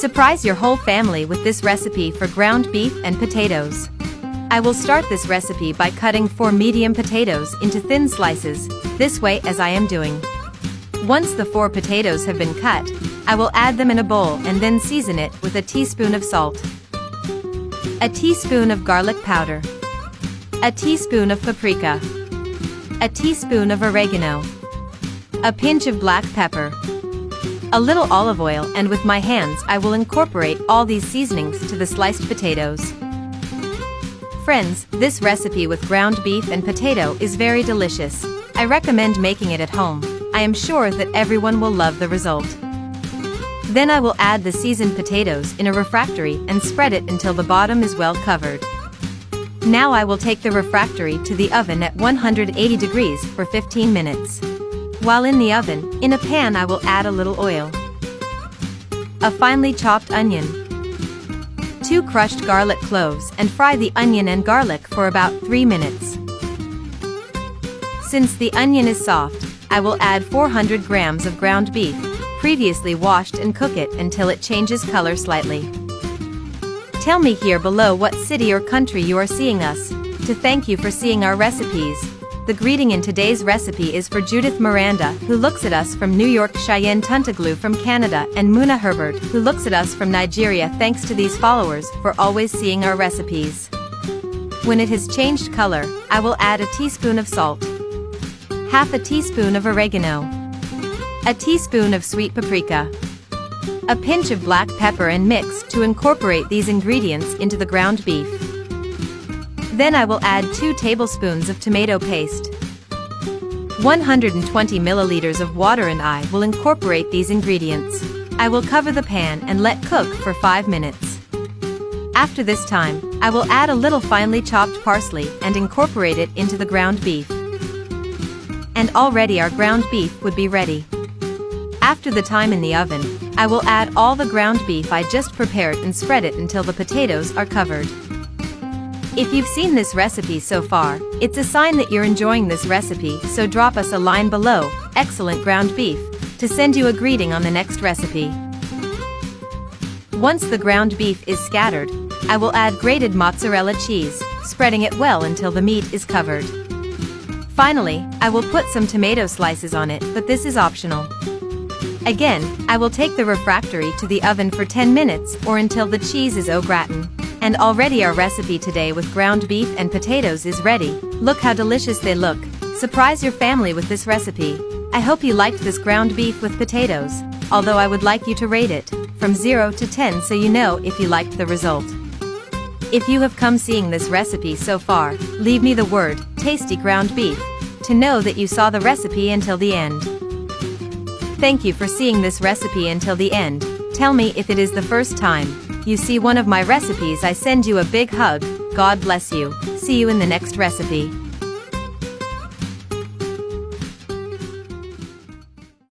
Surprise your whole family with this recipe for ground beef and potatoes. I will start this recipe by cutting 4 medium potatoes into thin slices, this way as I am doing. Once the 4 potatoes have been cut, I will add them in a bowl and then season it with a teaspoon of salt, a teaspoon of garlic powder, a teaspoon of paprika, a teaspoon of oregano, a pinch of black pepper, a little olive oil, and with my hands I will incorporate all these seasonings to the sliced potatoes. Friends, this recipe with ground beef and potato is very delicious. I recommend making it at home. I am sure that everyone will love the result. Then I will add the seasoned potatoes in a refractory and spread it until the bottom is well covered. Now I will take the refractory to the oven at 180 degrees for 15 minutes. While in the oven, in a pan I will add a little oil, a finely chopped onion, 2 crushed garlic cloves, and fry the onion and garlic for about 3 minutes. Since the onion is soft, I will add 400 grams of ground beef, previously washed, and cook it until it changes color slightly. Tell me here below what city or country you are seeing us, to thank you for seeing our recipes. The greeting in today's recipe is for Judith Miranda, who looks at us from New York, Cheyenne Tuntaglu from Canada, and Muna Herbert, who looks at us from Nigeria. Thanks to these followers for always seeing our recipes. When it has changed color, I will add a teaspoon of salt, half a teaspoon of oregano, a teaspoon of sweet paprika, a pinch of black pepper, and mix to incorporate these ingredients into the ground beef. Then I will add 2 tablespoons of tomato paste, 120 milliliters of water, and I will incorporate these ingredients. I will cover the pan and let cook for 5 minutes. After this time, I will add a little finely chopped parsley and incorporate it into the ground beef. And already our ground beef would be ready. After the time in the oven, I will add all the ground beef I just prepared and spread it until the potatoes are covered. If you've seen this recipe so far, it's a sign that you're enjoying this recipe, so drop us a line below, "Excellent ground beef," to send you a greeting on the next recipe. Once the ground beef is scattered, I will add grated mozzarella cheese, spreading it well until the meat is covered. Finally, I will put some tomato slices on it, but this is optional. Again, I will take the refractory to the oven for 10 minutes or until the cheese is au gratin. And already our recipe today with ground beef and potatoes is ready. Look how delicious they look. Surprise your family with this recipe. I hope you liked this ground beef with potatoes, although I would like you to rate it from 0 to 10 so you know if you liked the result. If you have come seeing this recipe so far, leave me the word, "tasty ground beef," to know that you saw the recipe until the end. Thank you for seeing this recipe until the end. Tell me if it is the first time you see one of my recipes. I send you a big hug. God bless you. See you in the next recipe.